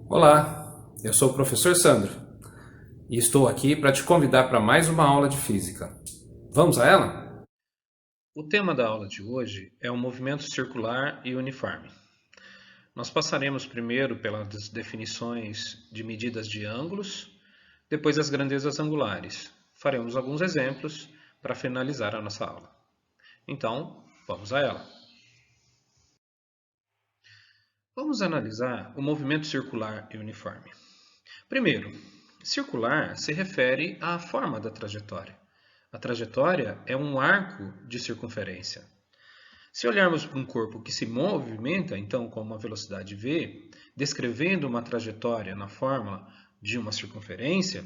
Olá, eu sou o professor Sandro e estou aqui para te convidar para mais uma aula de física. Vamos a ela? O tema da aula de hoje é o movimento circular e uniforme. Nós passaremos primeiro pelas definições de medidas de ângulos, depois as grandezas angulares. Faremos alguns exemplos para finalizar a nossa aula. Então, vamos a ela. Vamos analisar o movimento circular e uniforme. Primeiro, circular se refere à forma da trajetória. A trajetória é um arco de circunferência. Se olharmos para um corpo que se movimenta, então, com uma velocidade v, descrevendo uma trajetória na forma de uma circunferência,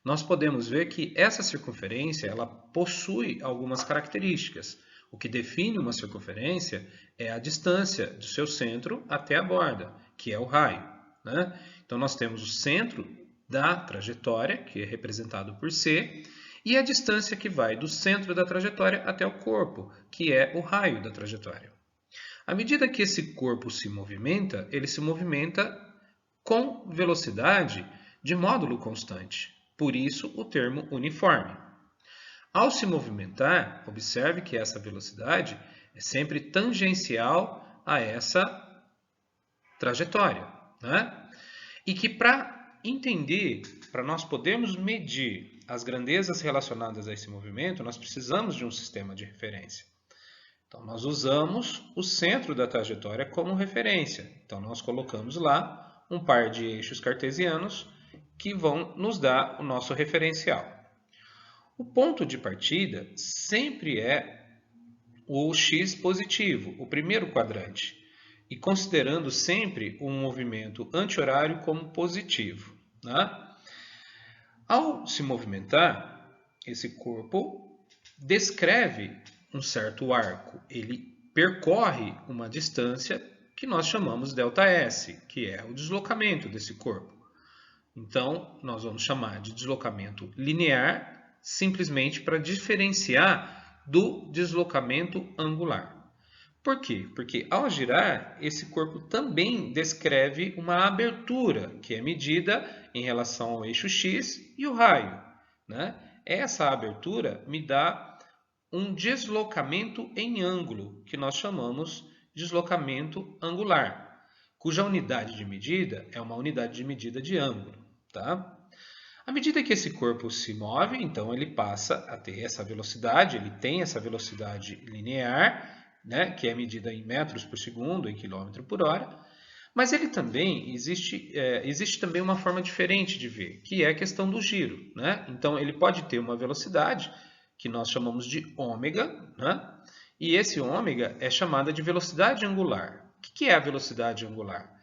nós podemos ver que essa circunferência ela possui algumas características. O que define uma circunferência é a distância do seu centro até a borda, que é o raio, né? Então, nós temos o centro da trajetória, que é representado por C, e a distância que vai do centro da trajetória até o corpo, que é o raio da trajetória. À medida que esse corpo se movimenta, ele se movimenta com velocidade de módulo constante. Por isso, o termo uniforme. Ao se movimentar, observe que essa velocidade é sempre tangencial a essa trajetória, né? E que para entender, para nós podermos medir as grandezas relacionadas a esse movimento, nós precisamos de um sistema de referência. Então, nós usamos o centro da trajetória como referência. Então, nós colocamos lá um par de eixos cartesianos que vão nos dar o nosso referencial. O ponto de partida sempre é o x positivo, o primeiro quadrante, e considerando sempre um movimento anti-horário como positivo, né? Ao se movimentar, esse corpo descreve um certo arco. Ele percorre uma distância que nós chamamos ΔS, que é o deslocamento desse corpo. Então, nós vamos chamar de deslocamento linear, simplesmente para diferenciar do deslocamento angular. Por quê? Porque ao girar, esse corpo também descreve uma abertura, que é medida em relação ao eixo x e o raio, né? Essa abertura me dá um deslocamento em ângulo, que nós chamamos de deslocamento angular, cuja unidade de medida é uma unidade de medida de ângulo, tá? À medida que esse corpo se move, então ele passa a ter essa velocidade, ele tem essa velocidade linear, né, que é medida em metros por segundo, em quilômetro por hora, mas ele também existe também uma forma diferente de ver, que é a questão do giro, né? Então ele pode ter uma velocidade que nós chamamos de ômega, né? E esse ômega é chamada de velocidade angular. O que é a velocidade angular?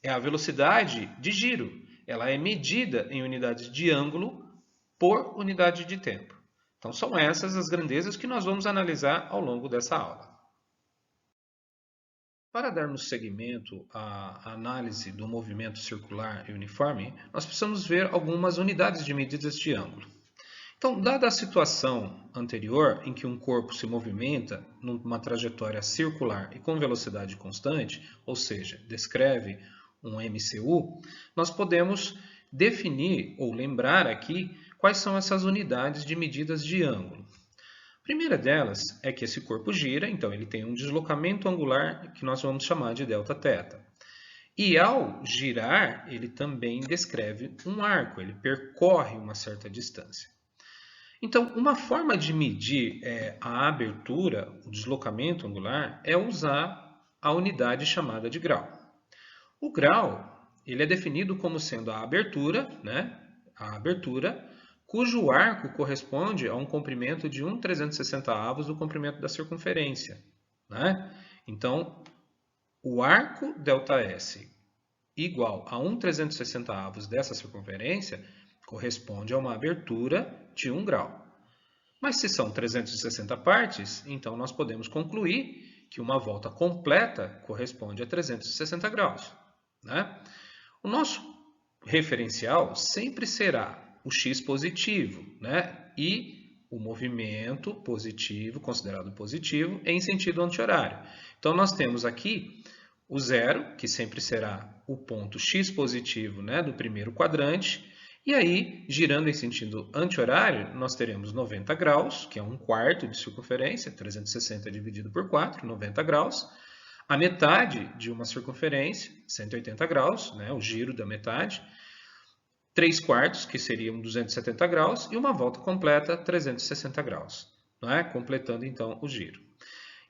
É a velocidade de giro. Ela é medida em unidades de ângulo por unidade de tempo. Então são essas as grandezas que nós vamos analisar ao longo dessa aula. Para darmos seguimento à análise do movimento circular e uniforme, nós precisamos ver algumas unidades de medidas de ângulo. Então, dada a situação anterior, em que um corpo se movimenta numa trajetória circular e com velocidade constante, ou seja, descreve um MCU, nós podemos definir ou lembrar aqui quais são essas unidades de medidas de ângulo. A primeira delas é que esse corpo gira, então ele tem um deslocamento angular que nós vamos chamar de Δθ. E ao girar, ele também descreve um arco, ele percorre uma certa distância. Então, uma forma de medir a abertura, o deslocamento angular, é usar a unidade chamada de grau. O grau ele é definido como sendo a abertura, né? A abertura cujo arco corresponde a um comprimento de 1/360 do comprimento da circunferência, né? Então, o arco ΔS igual a 1/360 dessa circunferência corresponde a uma abertura de 1 grau. Mas se são 360 partes, então nós podemos concluir que uma volta completa corresponde a 360 graus, né? O nosso referencial sempre será o x positivo, né? E o movimento positivo, considerado positivo, em sentido anti-horário. Então, nós temos aqui o zero, que sempre será o ponto x positivo, né, do primeiro quadrante, e aí, girando em sentido anti-horário, nós teremos 90 graus, que é 1/4 de circunferência, 360 dividido por 4, 90 graus. A metade de uma circunferência, 180 graus, né, o giro da metade. 3/4, que seriam 270 graus, e uma volta completa, 360 graus, não é? Completando então o giro.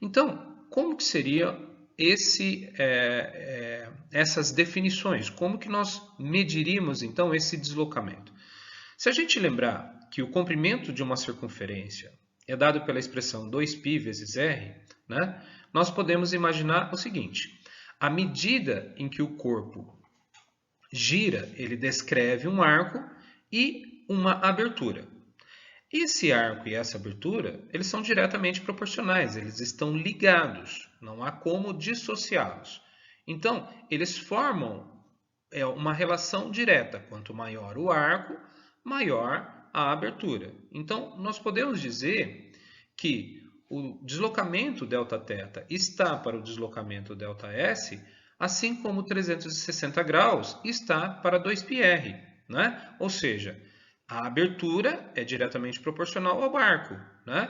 Então, como que seria essas definições? Como que nós mediríamos então esse deslocamento? Se a gente lembrar que o comprimento de uma circunferência é dado pela expressão 2π vezes r, né, nós podemos imaginar o seguinte: à medida em que o corpo gira, ele descreve um arco e uma abertura. Esse arco e essa abertura, eles são diretamente proporcionais, eles estão ligados, não há como dissociá-los. Então, eles formam uma relação direta. Quanto maior o arco, maior a abertura. Então, nós podemos dizer que o deslocamento Δθ está para o deslocamento ΔS, assim como 360 graus está para 2πr, né? Ou seja, a abertura é diretamente proporcional ao arco, né?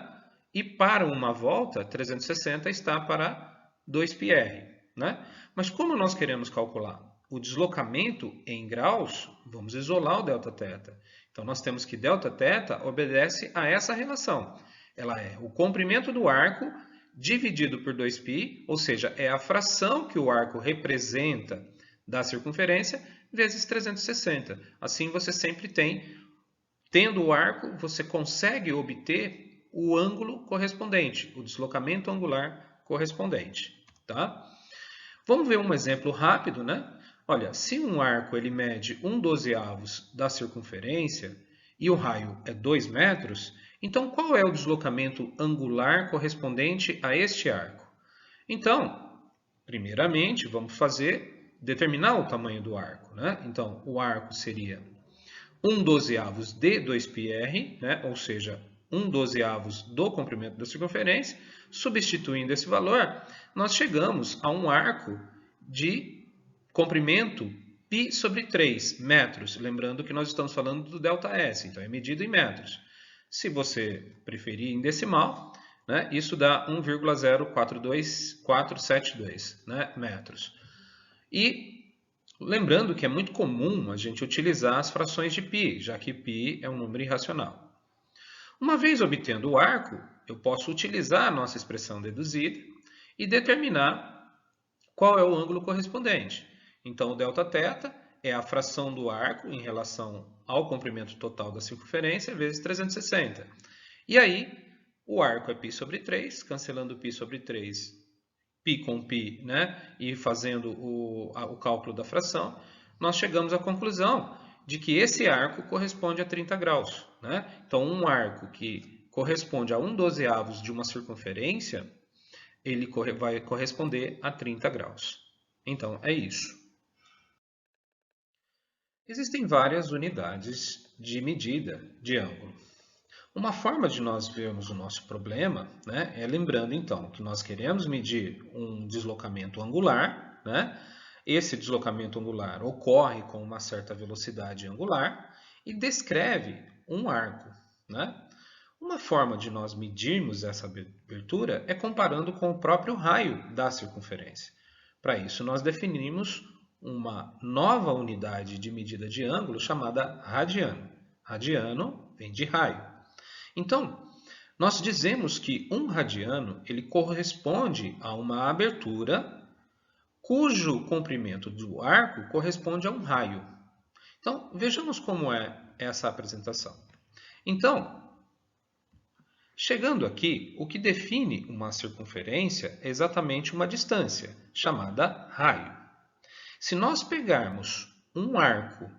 E para uma volta, 360 está para 2πr, né? Mas como nós queremos calcular o deslocamento em graus, vamos isolar o Δθ. Então, nós temos que Δθ obedece a essa relação. Ela é o comprimento do arco dividido por 2π, ou seja, é a fração que o arco representa da circunferência, vezes 360. Assim, você sempre tem, tendo o arco, você consegue obter o ângulo correspondente, o deslocamento angular correspondente. Tá? Vamos ver um exemplo rápido, né? Olha, se um arco ele mede 1/12 da circunferência e o raio é 2 metros, então qual é o deslocamento angular correspondente a este arco? Então, primeiramente, vamos determinar o tamanho do arco, né? Então, o arco seria 1/12 de 2πr, né? Ou seja, 1/12 do comprimento da circunferência. Substituindo esse valor, nós chegamos a um arco de comprimento π sobre 3 metros. Lembrando que nós estamos falando do ΔS, então é medido em metros. Se você preferir em decimal, né, isso dá 1,042472, né, metros. E lembrando que é muito comum a gente utilizar as frações de π, já que π é um número irracional. Uma vez obtendo o arco, eu posso utilizar a nossa expressão deduzida e determinar qual é o ângulo correspondente. Então, o Δθ é a fração do arco em relação ao comprimento total da circunferência vezes 360. E aí, o arco é π sobre 3, cancelando π sobre 3, π com π, né? E fazendo o cálculo da fração, nós chegamos à conclusão de que esse arco corresponde a 30 graus. Né? Então, um arco que corresponde a 1/12 de uma circunferência, ele vai corresponder a 30 graus. Então, é isso. Existem várias unidades de medida de ângulo. Uma forma de nós vermos o nosso problema, né, é lembrando então que nós queremos medir um deslocamento angular, né? Esse deslocamento angular ocorre com uma certa velocidade angular e descreve um arco, né? Uma forma de nós medirmos essa abertura é comparando com o próprio raio da circunferência. Para isso, nós definimos uma nova unidade de medida de ângulo chamada radiano. Radiano vem de raio. Então, nós dizemos que um radiano ele corresponde a uma abertura cujo comprimento do arco corresponde a um raio. Então, vejamos como é essa apresentação. Então, chegando aqui, o que define uma circunferência é exatamente uma distância, chamada raio. Se nós pegarmos um arco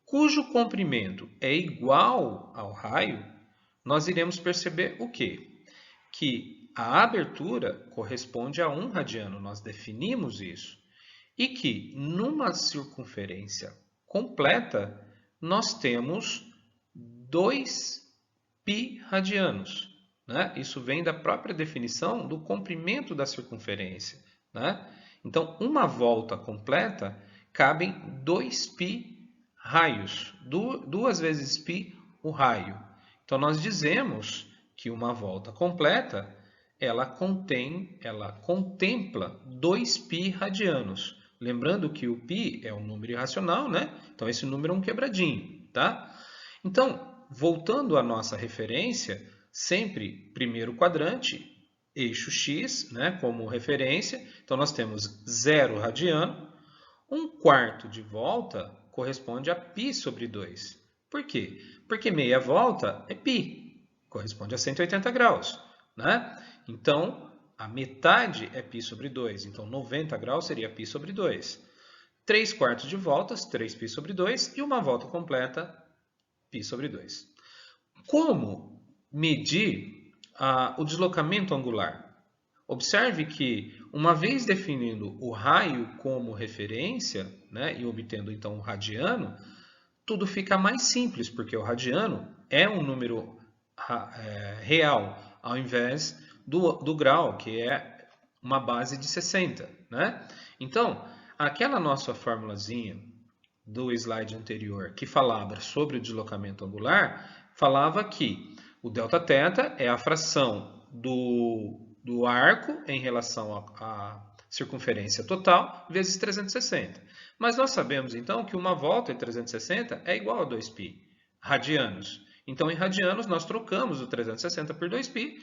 cujo comprimento é igual ao raio, nós iremos perceber o quê? Que a abertura corresponde a 1 radiano, nós definimos isso. E que numa circunferência completa, nós temos 2π radianos. Né? Isso vem da própria definição do comprimento da circunferência. Né? Então, uma volta completa cabem 2π raios. 2 vezes π o raio. Então, nós dizemos que uma volta completa ela contempla 2π radianos. Lembrando que o π é um número irracional, né? Então, esse número é um quebradinho, tá? Então, voltando à nossa referência, sempre primeiro quadrante, eixo x, né, como referência. Então, nós temos 0 radiano. 1/4 de volta corresponde a π sobre 2. Por quê? Porque meia volta é π, corresponde a 180 graus, né? Então, a metade é π sobre 2. Então, 90 graus seria π sobre 2. 3/4 de voltas, 3π sobre 2. E uma volta completa, π sobre 2. Como medir o deslocamento angular? Observe que, uma vez definindo o raio como referência, né, e obtendo então o radiano, tudo fica mais simples, porque o radiano é um número real, ao invés do grau, que é uma base de 60. Né? Então, aquela nossa formulazinha do slide anterior, que falava sobre o deslocamento angular, falava que o Δθ é a fração do arco em relação à circunferência total vezes 360. Mas nós sabemos, então, que uma volta em 360 é igual a 2π radianos. Então, em radianos, nós trocamos o 360 por 2π.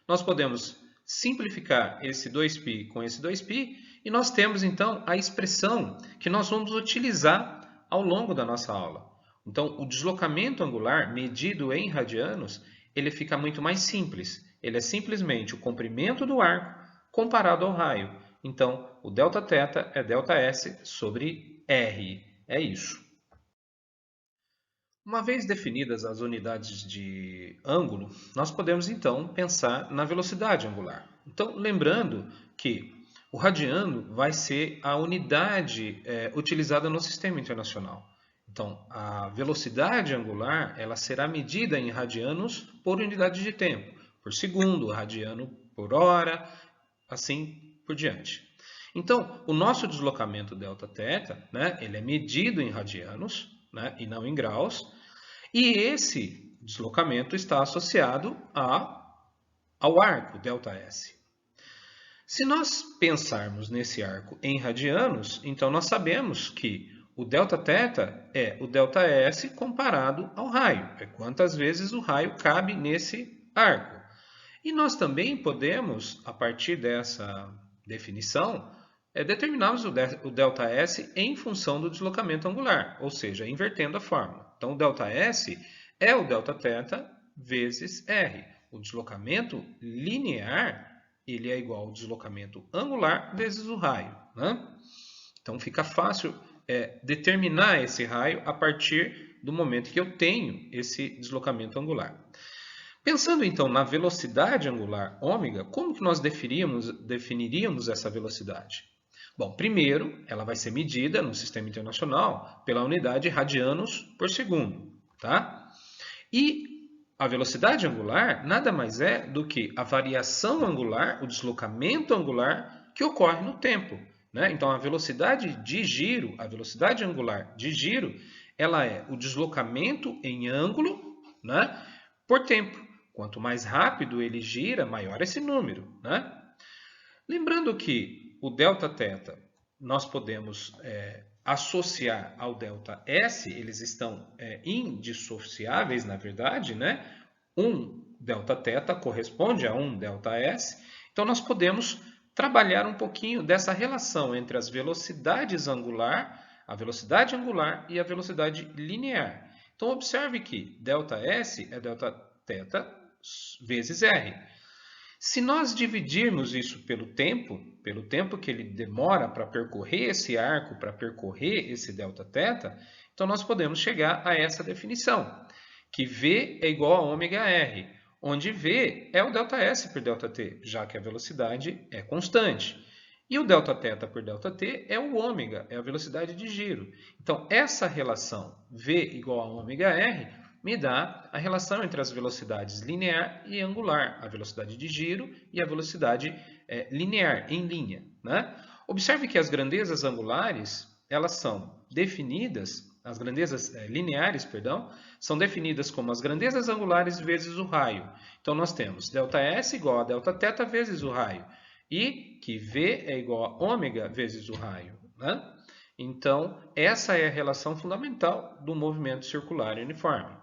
Nós podemos simplificar esse 2π com esse 2π e nós temos, então, a expressão que nós vamos utilizar ao longo da nossa aula. Então, o deslocamento angular medido em radianos, ele fica muito mais simples. Ele é simplesmente o comprimento do arco comparado ao raio. Então, o Δθ é ΔS sobre R. É isso. Uma vez definidas as unidades de ângulo, nós podemos então pensar na velocidade angular. Então, lembrando que o radiano vai ser a unidade utilizada no sistema internacional. Então, a velocidade angular ela será medida em radianos por unidade de tempo, por segundo, radiano por hora, assim por diante. Então, o nosso deslocamento Δθ, né, ele é medido em radianos, né, e não em graus, e esse deslocamento está associado ao arco ΔS. Se nós pensarmos nesse arco em radianos, então nós sabemos que o Δθ é o ΔS comparado ao raio, é quantas vezes o raio cabe nesse arco. E nós também podemos, a partir dessa definição, determinarmos o ΔS em função do deslocamento angular, ou seja, invertendo a fórmula. Então, o ΔS é o Δθ vezes R. O deslocamento linear ele é igual ao deslocamento angular vezes o raio. Né? Então, fica fácil determinar esse raio a partir do momento que eu tenho esse deslocamento angular. Pensando então na velocidade angular ômega, como que nós definiríamos essa velocidade? Bom, primeiro, ela vai ser medida no sistema internacional pela unidade radianos por segundo, tá? E a velocidade angular nada mais é do que a variação angular, o deslocamento angular que ocorre no tempo, né? Então, a velocidade de giro, a velocidade angular de giro, ela é o deslocamento em ângulo, né, por tempo. Quanto mais rápido ele gira, maior esse número. Né? Lembrando que o Δθ nós podemos associar ao ΔS, eles estão indissociáveis, na verdade. Né? Um Δθ corresponde a um ΔS. Então, nós podemos trabalhar um pouquinho dessa relação entre as velocidades angular, a velocidade angular e a velocidade linear. Então, observe que ΔS é Δθ vezes R. Se nós dividirmos isso pelo tempo que ele demora para percorrer esse arco, para percorrer esse Δθ, então nós podemos chegar a essa definição, que V é igual a ômega R, onde V é o ΔS por ΔT, já que a velocidade é constante. E o Δθ por ΔT é o ômega, é a velocidade de giro. Então, essa relação V igual a ômega R me dá a relação entre as velocidades linear e angular, a velocidade de giro e a velocidade linear, em linha. Né? Observe que as grandezas angulares, elas são definidas, as grandezas lineares, perdão, são definidas como as grandezas angulares vezes o raio. Então, nós temos ΔS igual a Δθ vezes o raio. E que V é igual a ômega vezes o raio, né? Então, essa é a relação fundamental do movimento circular uniforme.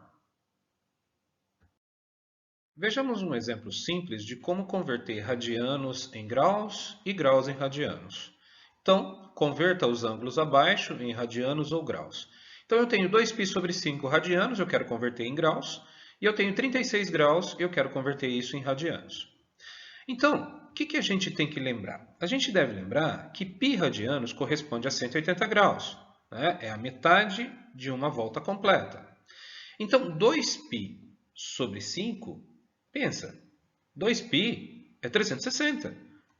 Vejamos um exemplo simples de como converter radianos em graus e graus em radianos. Então, converta os ângulos abaixo em radianos ou graus. Então, eu tenho 2π sobre 5 radianos, eu quero converter em graus, e eu tenho 36 graus, eu quero converter isso em radianos. Então, o que a gente tem que lembrar? A gente deve lembrar que π radianos corresponde a 180 graus, né? É a metade de uma volta completa. Então, 2π sobre 5, pensa, 2π é 360,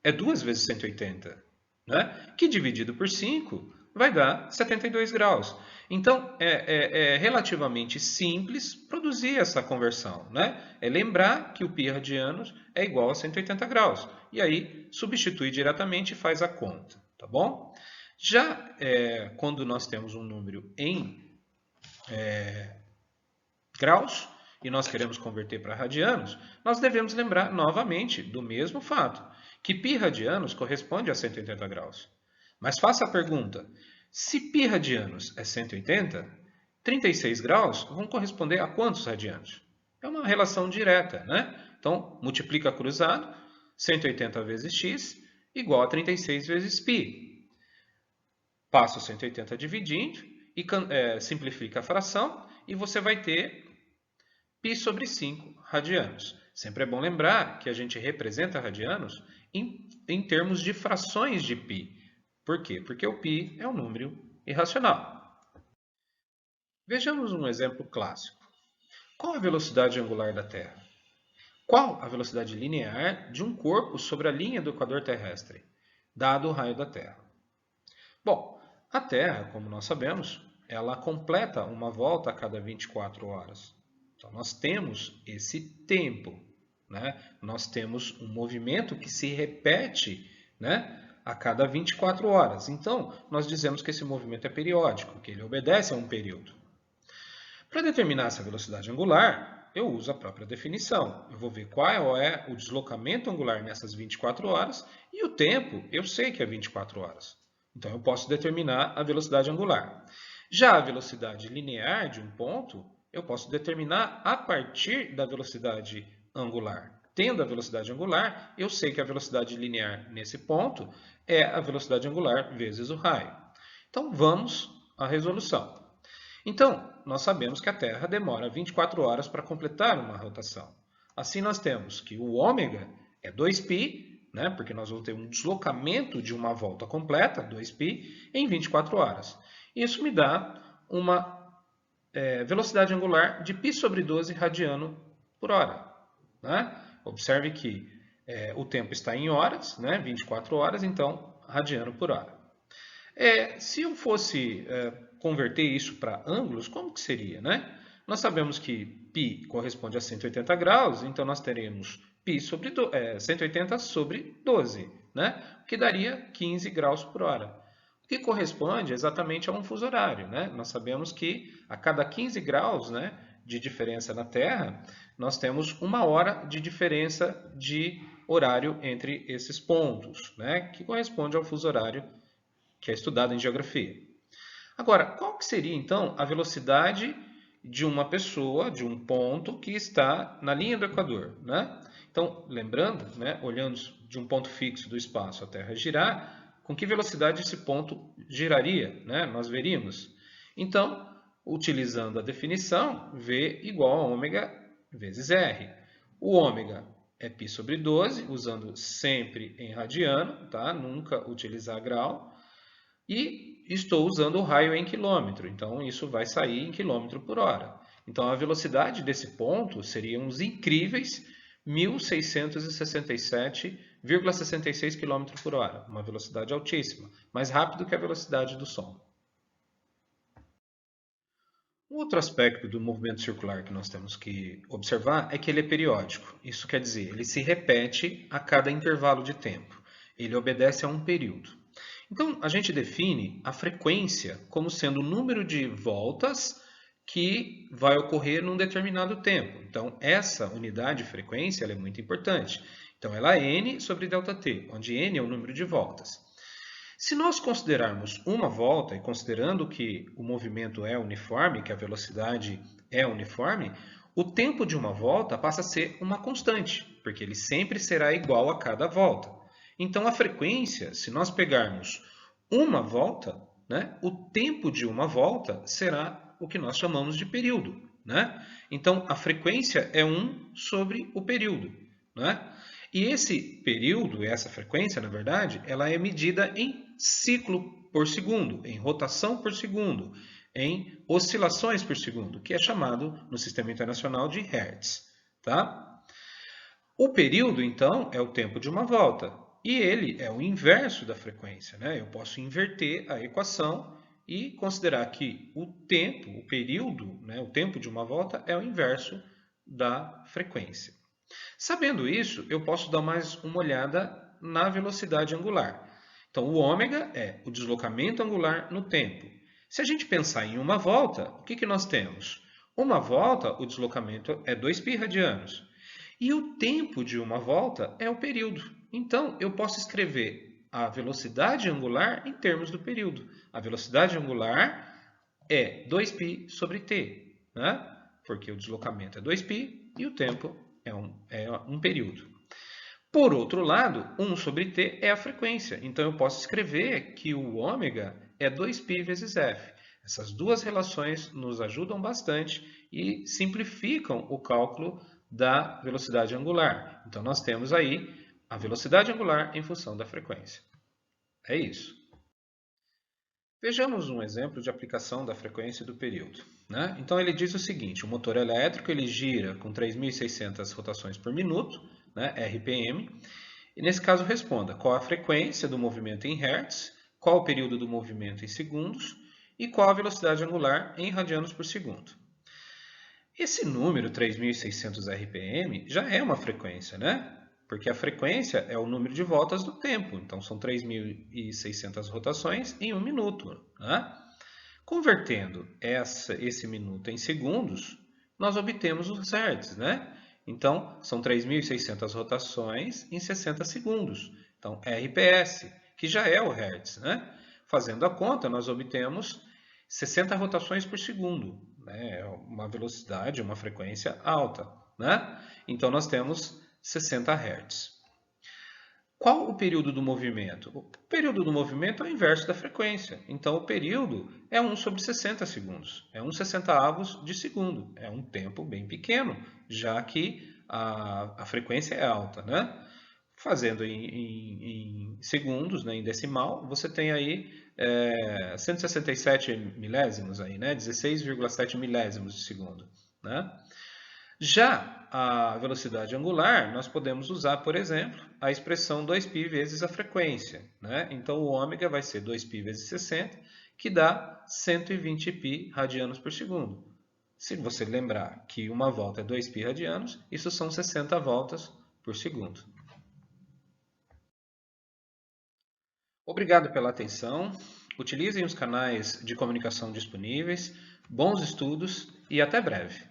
é 2 vezes 180, né? Que dividido por 5 vai dar 72 graus. Então, é relativamente simples produzir essa conversão, né? É lembrar que o π radianos é igual a 180 graus. E aí, substitui diretamente e faz a conta, tá bom? Já quando nós temos um número em graus e nós queremos converter para radianos, nós devemos lembrar novamente do mesmo fato, que π radianos corresponde a 180 graus. Mas faça a pergunta, se π radianos é 180, 36 graus vão corresponder a quantos radianos? É uma relação direta, né? Então, multiplica cruzado, 180 vezes x igual a 36 vezes π. Passa o 180 dividindo e simplifica a fração e você vai ter π sobre 5 radianos. Sempre é bom lembrar que a gente representa radianos em termos de frações de π. Por quê? Porque o π é um número irracional. Vejamos um exemplo clássico. Qual a velocidade angular da Terra? Qual a velocidade linear de um corpo sobre a linha do equador terrestre, dado o raio da Terra? Bom, a Terra, como nós sabemos, ela completa uma volta a cada 24 horas. Então, nós temos esse tempo, né? Nós temos um movimento que se repete, né, a cada 24 horas. Então, nós dizemos que esse movimento é periódico, que ele obedece a um período. Para determinar essa velocidade angular, eu uso a própria definição. Eu vou ver qual é o deslocamento angular nessas 24 horas e o tempo, eu sei que é 24 horas. Então, eu posso determinar a velocidade angular. Já a velocidade linear de um ponto, eu posso determinar a partir da velocidade angular. Tendo a velocidade angular, eu sei que a velocidade linear nesse ponto é a velocidade angular vezes o raio. Então, vamos à resolução. Então, nós sabemos que a Terra demora 24 horas para completar uma rotação. Assim, nós temos que o ômega é 2π, né, porque nós vamos ter um deslocamento de uma volta completa, 2π, em 24 horas. Isso me dá uma velocidade angular de π sobre 12 radiano por hora. Né? Observe que o tempo está em horas, né, 24 horas, então radiano por hora. Se eu fosse converter isso para ângulos, como que seria? Né? Nós sabemos que π corresponde a 180 graus, então nós teremos π sobre 180 sobre 12, né? O que daria 15 graus por hora. O que corresponde exatamente a um fuso horário. Né? Nós sabemos que a cada 15 graus, né, de diferença na Terra, nós temos 1 hora de diferença de horário entre esses pontos, né, que corresponde ao fuso horário que é estudado em geografia. Agora, qual que seria então a velocidade de uma pessoa, de um ponto que está na linha do Equador? Né? Então, lembrando, né, olhando de um ponto fixo do espaço a Terra girar, com que velocidade esse ponto giraria? Né? Nós veríamos. Então, utilizando a definição, V igual a ômega vezes R. O ômega é π sobre 12, usando sempre em radiano, tá? Nunca utilizar grau. E estou usando o raio em quilômetro, então isso vai sair em quilômetro por hora. Então a velocidade desse ponto seria uns incríveis 1.667,66 km por hora, uma velocidade altíssima, mais rápido que a velocidade do som. Um outro aspecto do movimento circular que nós temos que observar é que ele é periódico. Isso quer dizer, ele se repete a cada intervalo de tempo. Ele obedece a um período. Então, a gente define a frequência como sendo o número de voltas que vai ocorrer num determinado tempo. Então, essa unidade de frequência ela é muito importante. Então, ela é n sobre ΔT, onde n é o número de voltas. Se nós considerarmos uma volta, e considerando que o movimento é uniforme, que a velocidade é uniforme, o tempo de uma volta passa a ser uma constante, porque ele sempre será igual a cada volta. Então, a frequência, se nós pegarmos uma volta, né, o tempo de uma volta será o que nós chamamos de período. Né? Então, a frequência é 1 sobre o período. Né? E esse período, essa frequência, na verdade, ela é medida em ciclo por segundo, em rotação por segundo, em oscilações por segundo, que é chamado no Sistema Internacional de Hertz. Tá? O período, então, é o tempo de uma volta, e ele é o inverso da frequência. Né? Eu posso inverter a equação e considerar que o tempo, o período, né, o tempo de uma volta é o inverso da frequência. Sabendo isso, eu posso dar mais uma olhada na velocidade angular. Então, o ômega é o deslocamento angular no tempo. Se a gente pensar em uma volta, o que nós temos? Uma volta, o deslocamento é 2π radianos. E o tempo de uma volta é o período. Então, eu posso escrever a velocidade angular em termos do período. A velocidade angular é 2π sobre t, né? Porque o deslocamento é 2π e o tempo é um período. Por outro lado, 1 sobre t é a frequência. Então, eu posso escrever que o ômega é 2π vezes f. Essas duas relações nos ajudam bastante e simplificam o cálculo da velocidade angular. Então, nós temos aí a velocidade angular em função da frequência. É isso. Vejamos um exemplo de aplicação da frequência e do período. Né? Então, ele diz o seguinte, o motor elétrico ele gira com 3.600 rotações por minuto, né, RPM, e nesse caso responda qual a frequência do movimento em hertz, qual o período do movimento em segundos e qual a velocidade angular em radianos por segundo. Esse número, 3.600 RPM, já é uma frequência, né? Porque a frequência é o número de voltas do tempo. Então, são 3.600 rotações em 1 minuto. Né? Convertendo esse minuto em segundos, nós obtemos os hertz. Né? Então, são 3.600 rotações em 60 segundos. Então, RPS, que já é o hertz. Né? Fazendo a conta, nós obtemos 60 rotações por segundo. Né? É uma velocidade, uma frequência alta. Né? Então, nós temos 60 Hz. Qual o período do movimento? O período do movimento é o inverso da frequência. Então, o período é 1 sobre 60 segundos. É 1/60 de segundo. É um tempo bem pequeno, já que a frequência é alta. Né? Fazendo em segundos, né, em decimal, você tem aí 167 milésimos, aí, né, 16,7 milésimos de segundo. Né? Já a velocidade angular, nós podemos usar, por exemplo, a expressão 2π vezes a frequência. Né? Então, o ômega vai ser 2π vezes 60, que dá 120π radianos por segundo. Se você lembrar que uma volta é 2π radianos, isso são 60 voltas por segundo. Obrigado pela atenção. Utilizem os canais de comunicação disponíveis. Bons estudos e até breve.